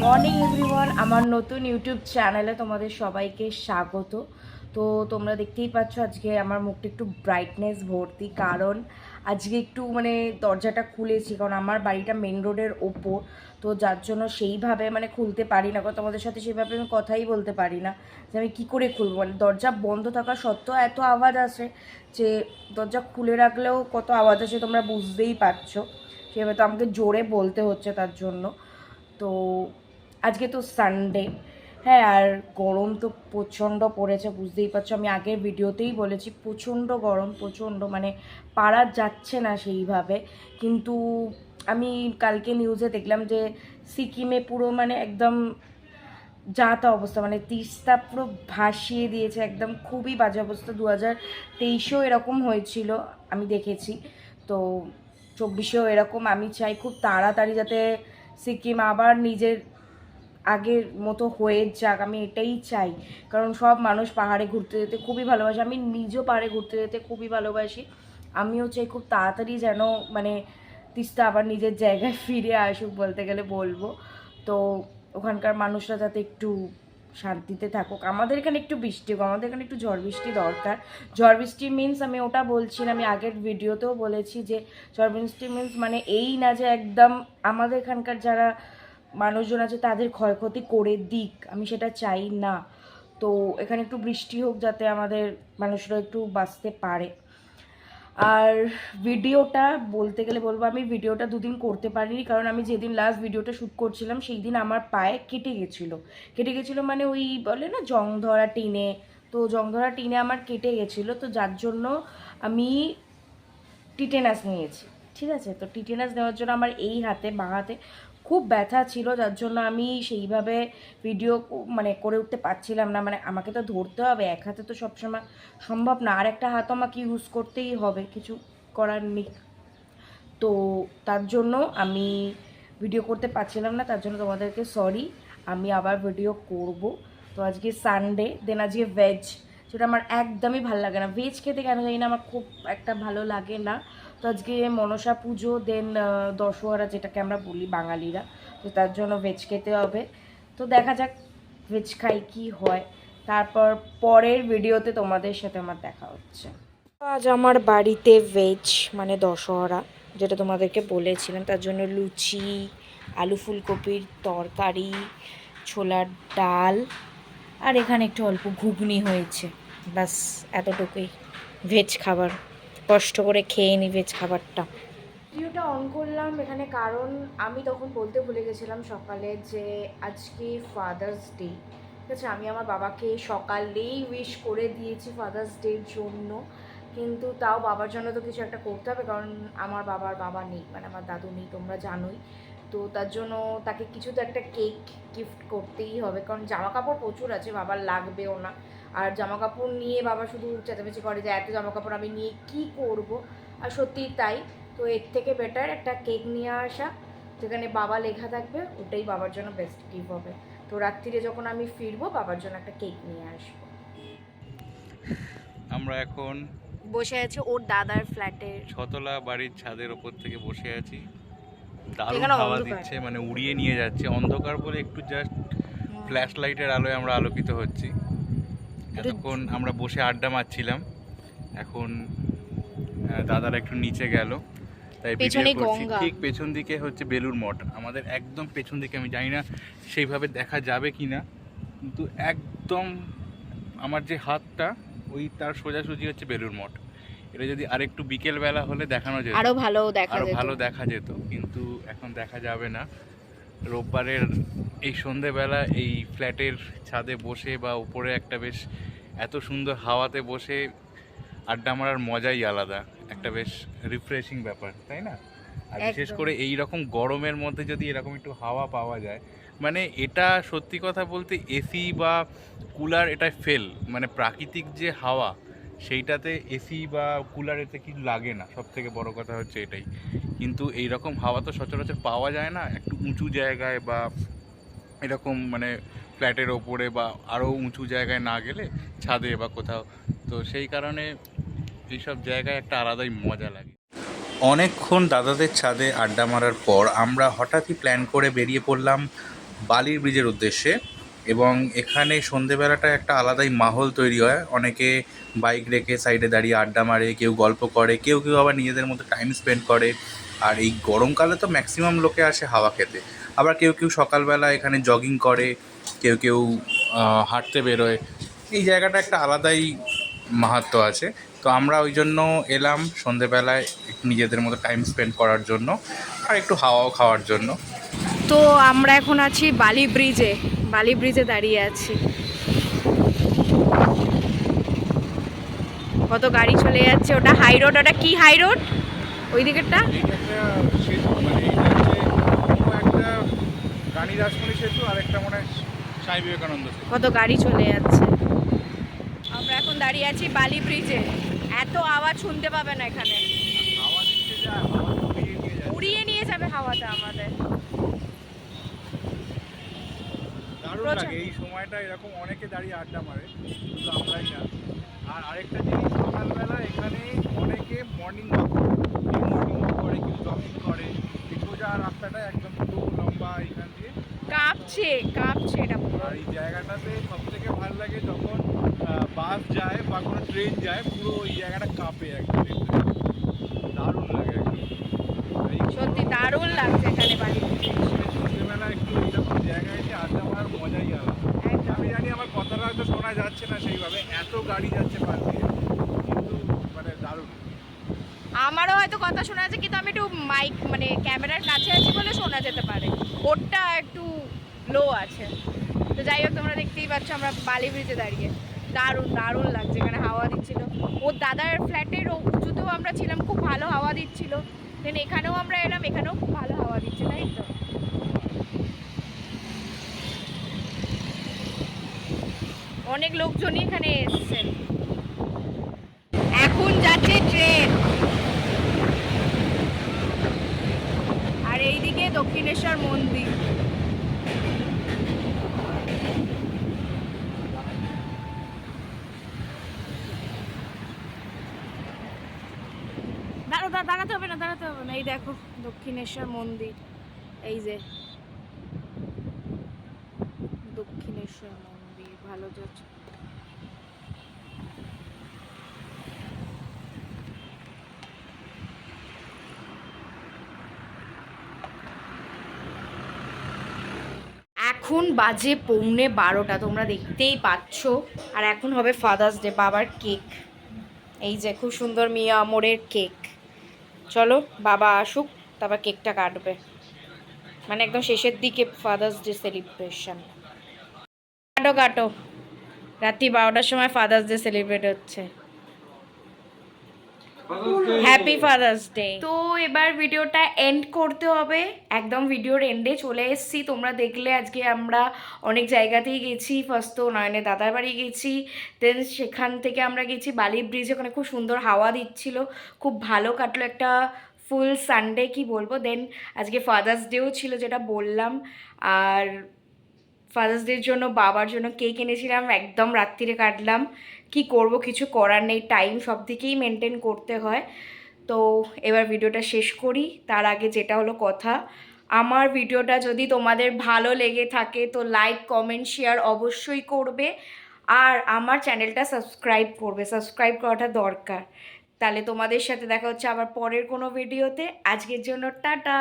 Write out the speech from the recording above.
Morning everyone, আমার নতুন YouTube চ্যানেলে তোমাদের সবাইকে স্বাগত। তো তোমরা দেখতেই পাচ্ছ আজকে আমার মুখটা একটু ব্রাইটনেস ভর্তি, কারণ আজকে একটু দরজাটা খুলেছি, কারণ আমার বাড়িটা মেন রোডের ওপর। তো যার জন্য সেইভাবে খুলতে পারি না, কারণ তোমাদের সাথে সেইভাবে আমি কথাই বলতে পারি না যে আমি কী করে খুলবো। দরজা বন্ধ থাকা সত্ত্বেও এত আওয়াজ আসে যে দরজা খুলে রাখলেও কত আওয়াজ আসে তোমরা বুঝতেই পারছো। সেভাবে তো আমাকে জোরে বলতে হচ্ছে তার জন্য। তো আজকে তো সানডে, হ্যাঁ, আর গরম তো প্রচণ্ড পড়েছে, বুঝতেই পারছো। আমি আগের ভিডিওতেই বলেছি প্রচণ্ড গরম, প্রচণ্ড পারা যাচ্ছে না সেইভাবে। কিন্তু আমি কালকে নিউজে দেখলাম যে সিকিমে পুরো একদম যা তা অবস্থা, তিস্তা পুরো ভাসিয়ে দিয়েছে, একদম খুবই বাজে অবস্থা। 2023-এও এরকম হয়েছিল, আমি দেখেছি। তো 24-এও এরকম। আমি চাই খুব তাড়াতাড়ি যাতে সিকিম আবার নিজের আগের মতো হয়ে যাক, আমি এটাই চাই। কারণ সব মানুষ পাহাড়ে ঘুরতে যেতে খুবই ভালোবাসে, আমি নিজেও পাহাড়ে ঘুরতে যেতে খুবই ভালোবাসি। আমিও চাই খুব তাড়াতাড়ি যেন তিস্তা আবার নিজের জায়গায় ফিরে আসুক, বলতে গেলে বলবো। তো ওখানকার মানুষরা যাতে একটু শান্তিতে থাকুক। আমাদের এখানে একটু বৃষ্টি হোক, আমাদের এখানে একটু ঝড় বৃষ্টি দরকার। ঝড় বৃষ্টি মিন্স, আমি ওটা বলছি না, আমি আগের ভিডিওতেও বলেছি যে ঝড় বৃষ্টি মিন্স এই না যে একদম আমাদের এখানকার যারা মানুষজন আছে তাদের ক্ষয়ক্ষতি করে দিক, আমি সেটা চাই না। তো এখানে একটু বৃষ্টি হোক যাতে আমাদের মানুষরা একটু বাঁচতে পারে। আর ভিডিওটা বলতে গেলে বলবো, আমি ভিডিওটা দুদিন করতে পারিনি, কারণ আমি যেদিন লাস্ট ভিডিওটা শ্যুট করছিলাম সেই দিন আমার পায়ে কেটে গেছিলো ওই বলে না জং ধরা টিনে। তো জং ধরা টিনে আমার কেটে গেছিলো, তো যার জন্য আমি টিটেনাস নিয়েছি। ঠিক আছে, তো টিটেনাস নেওয়ার জন্য আমার এই হাতে, বাঁ হাতে খুব ব্যথা ছিল, যার জন্য আমি সেইভাবে ভিডিও করে উঠতে পারছিলাম না। আমাকে তো ধরতে হবে, এক হাতে তো সবসময় সম্ভব না, আর একটা হাতও আমাকে ইউজ করতেই হবে, কিছু করার নেই। তো তার জন্য আমি ভিডিও করতে পারছিলাম না, তার জন্য তোমাদেরকে সরি। আমি আবার ভিডিও করব। তো আজকে সানডে, দেন আজকে ভেজ, যেটা আমার একদমই ভালো লাগে না। ভেজ খেতে কেন জানি না আমার খুব একটা ভালো লাগে না। তো আজকে মনসা পুজো, দেন দশহরা যেটাকে আমরা বলি বাঙালিরা, তো তার জন্য ভেজ খেতে হবে। তো দেখা যাক ভেজ খাই কি হয়, তারপর পরের ভিডিওতে তোমাদের সাথে আমার দেখা হচ্ছে। আজ আমার বাড়িতে ভেজ দশহরা, যেটা তোমাদেরকে বলেছিলাম, তার জন্য লুচি, আলু ফুলকপির তরকারি, ছোলার ডাল, আর এখানে একটু অল্প ঘুগনি হয়েছে। ব্যাস এতটুকুই ভেজ খাবার। কষ্ট করে খেয়ে নিই ভেজ খাবারটা। ভিডিওটা অন করলাম এখানে, কারণ আমি তখন বলতে ভুলে গেছিলাম সকালে যে আজকে ফাদার্স ডে। ঠিক আছে, আমি আমার বাবাকে সকালেই উইশ করে দিয়েছি ফাদার্স ডের জন্য, কিন্তু তাও বাবার জন্য তো কিছু একটা করতে হবে, কারণ আমার বাবার বাবা নেই, আমার দাদু নেই, তোমরা জানোই। তো তার জন্য তাকে কিছু তো একটা কেক গিফট করতেই হবে, কারণ জামা কাপড় প্রচুর আছে, বাবার লাগবেও না। আর জামা কাপড় নিয়ে বাবা শুধু চেঁচামেচি করে যে এত জামা কাপড় আমি নিয়ে কী করব, আর সত্যিই তাই। তো এর থেকে বেটার একটা কেক নিয়ে আসা, যেখানে বাবা লেখা থাকবে, ওটাই বাবার জন্য বেস্ট গিফট হবে। তো রাত্রিরে যখন আমি ফিরবো বাবার জন্য একটা কেক নিয়ে আসবো। আমরা এখন বসে আছি ওর দাদার ফ্ল্যাটে, ছতলা বাড়ির ছাদের ওপর থেকে বসে আছি। দারুণ এখানে হাওয়া অন্ধকার। দিচ্ছে, উড়িয়ে নিয়ে যাচ্ছে। অন্ধকার বলে একটু জাস্ট ফ্ল্যাশ লাইটের আলোয় আমরা আলোকিত হচ্ছি। এতক্ষণ আমরা বসে আড্ডা মারছিলাম, এখন দাদারা একটু নিচে গেল, তাই ভিডিও করছি। ঠিক পেছন দিকে হচ্ছে বেলুড় মঠ, আমাদের একদম পেছন দিকে। আমি জানি না সেইভাবে দেখা যাবে কি না, কিন্তু একদম আমার যে হাতটা, ওই তার সোজাসুজি হচ্ছে বেলুড় মঠ। এটা যদি আরেকটু বিকেলবেলা হলে দেখানো যেত, আরও ভালো দেখা যেত, কিন্তু এখন দেখা যাবে না। রোববারের এই সন্ধেবেলা এই ফ্ল্যাটের ছাদে বসে বা উপরে একটা বেশ এত সুন্দর হাওয়াতে বসে আড্ডা মারার মজাই আলাদা, একটা বেশ রিফ্রেশিং ব্যাপার, তাই না? আর বিশেষ করে এই রকম গরমের মধ্যে যদি এরকম একটু হাওয়া পাওয়া যায়, এটা সত্যি কথা বলতে এসি বা কুলার এটা ফেল, প্রাকৃতিক যে হাওয়া সেইটাতে এসি বা কুলার এতে কিছু লাগে না, সব থেকে বড় কথা হচ্ছে এটাই। কিন্তু এই রকম হাওয়া তো সচরাচর পাওয়া যায় না একটু উঁচু জায়গায়, বা এরকম ফ্ল্যাটের ওপরে, বা আরও উঁচু জায়গায় না গেলে ছাদে বা কোথাও। তো সেই কারণে এইসব জায়গায় একটা আলাদাই মজা লাগে। অনেকক্ষণ দাদাদের ছাদে আড্ডা মারার পর আমরা হঠাৎই প্ল্যান করে বেরিয়ে পড়লাম বালির ব্রিজের উদ্দেশ্যে। এবং এখানে সন্ধেবেলাটা একটা আলাদাই মাহল তৈরি হয়। অনেকে বাইক রেখে সাইডে দাঁড়িয়ে আড্ডা মারে, কেউ গল্প করে, কেউ কেউ আবার নিজেদের মতো টাইম স্পেন্ড করে। আর এই গরমকালে তো ম্যাক্সিমাম লোকে আসে হাওয়া খেতে। আবার কেউ কেউ সকালবেলা এখানে জগিং করে, কেউ কেউ হাঁটতে বেরোয়। এই জায়গাটা একটা আলাদাই মাহাত্ম্য আছে। তো আমরা ওই জন্য এলাম সন্ধেবেলায় একটু নিজেদের মতো টাইম স্পেন্ড করার জন্য, আর একটু হাওয়াও খাওয়ার জন্য। তো আমরা এখন আছি বালি ব্রিজে, বালি ব্রিজে দাঁড়িয়ে আছি। কত গাড়ি চলে যাচ্ছে, ওটা হাই রোড। ওটা কি হাই রোড ওই দিকেরটা? একটা রানী রাসমণি সেতু আর একটা মনে হয় স্বামী বিবেকানন্দ সেতু। কত গাড়ি চলে যাচ্ছে। আমরা এখন দাঁড়িয়ে আছি বালি ব্রিজে। এত আওয়াজ শুনতে পাবে না এখানে, হাওয়া দিচ্ছে যা, হাওয়া উড়িয়ে নিয়ে যাচ্ছে। উড়িয়ে নিয়ে যাবে হাওয়াটা আমাদের। দারুণ প্রচুর। লাগে এই সময়টা, এরকম অনেকে দাঁড়িয়ে আড্ডা মারে, শুধু আমরাই না। আর আরেকটা জিনিস, সকালবেলা এখানে অনেকে মর্নিং ওয়াক করে, কেউ মর্নিং ওয়াক করে, কেউ জগিং করে। এই সোজা রাস্তাটা একদম পুরো লম্বা এখান দিয়ে। কাঁপছে কাঁপছে এটা পুরো। আর এই জায়গাটাতে সব থেকে ভালো লাগে যখন বাস যায় বা কোনো ট্রেন যায়, পুরো ওই জায়গাটা কাঁপে একদম, দারুণ লাগে একদম। এই সত্যি দারুণ লাগছে এখানে বালি ব্রিজে। সন্ধ্যেবেলা একটু এরকম জায়গায় এসে আড্ডা মারার মজাই আলাদা। আমি জানি আমার কথাটা হয়তো শোনা যাচ্ছে না সেইভাবে, এত গাড়ি যাচ্ছে পাশ দিয়ে, কিন্তু মানে দারুণ। আমারও হয়তো কথা শোনা যাচ্ছে, কিন্তু আমি একটু মাইক মানে ক্যামেরার কাছে আছি বলে শোনা যেতে পারে, ওরটা একটু লো আছে। তো যাই হোক, তোমরা দেখতেই পাচ্ছ আমরা বালি ব্রিজে দাঁড়িয়ে। দারুণ দারুণ লাগছে, এখানে হাওয়া দিচ্ছিল। ওর দাদার ফ্ল্যাটের উঁচুতেও আমরা ছিলাম, খুব ভালো হাওয়া দিচ্ছিল। দেন এখানেও আমরা এলাম, এখানেও খুব ভালো হাওয়া দিচ্ছে, তাই তো? অনেক লোকজনই এখানে এসছেন। এখন যাচ্ছে ট্রেন। আর এইদিকে দক্ষিণেশ্বর মন্দির। দাঁড়াতে হবে না, দাঁড়াতে হবে না। এই দেখো দক্ষিণেশ্বর মন্দির, এই যে দক্ষিণেশ্বর মন্দির, ভালো যাচ্ছে। এখন বাজে 11:15, তোমরা দেখতেই পাচ্ছ। আর এখন হবে ফাদার্স ডে, বাবার কেক। এই যে খুব সুন্দর মিয়া আমরের কেক। চলো বাবা আসুক, তারপর কেকটা কাটবে। মানে একদম শেষের দিকে ফাদার্স ডে সেলিব্রেশন। কাটো কাটো, রাত্রি 12টার সময় ফাদার্স ডে সেলিব্রেট হচ্ছে। Happy father's day. তো এবার ভিডিওটা এন্ড করতে হবে, একদম ভিডিওর এন্ডে চলে এসেছি। তোমরা দেখলে আজকে আমরা অনেক জায়গাতেই গেছি। ফার্স্ট তো নয়নে দাদার বাড়ি গেছি, দেন সেখান থেকে আমরা গেছি বালি ব্রিজ, ওখানে খুব সুন্দর হাওয়া দিচ্ছিল, খুব ভালো কাটলো একটা ফুল সানডে কি বলবো। দেন আজকে ফাদার্স ডেও ছিল, যেটা বললাম। আর ফাদার্স ডের জন্য বাবার জন্য কেক এনেছিলাম, একদম রাত্রিরে কাটলাম। কি করব, কিছু করার নেই, টাইম সব দিকেই মেনটেন করতে হয়। তো এবার ভিডিওটা শেষ করি। তার আগে যেটা হলো কথা, আমার ভিডিওটা যদি তোমাদের ভালো লেগে থাকে তো লাইক কমেন্ট শেয়ার অবশ্যই করবে। আর আমার চ্যানেলটা সাবস্ক্রাইব করবে, সাবস্ক্রাইব করাটা দরকার। তাহলে তোমাদের সাথে দেখা হচ্ছে আবার পরের কোনো ভিডিওতে। আজকের জন্য টাটা।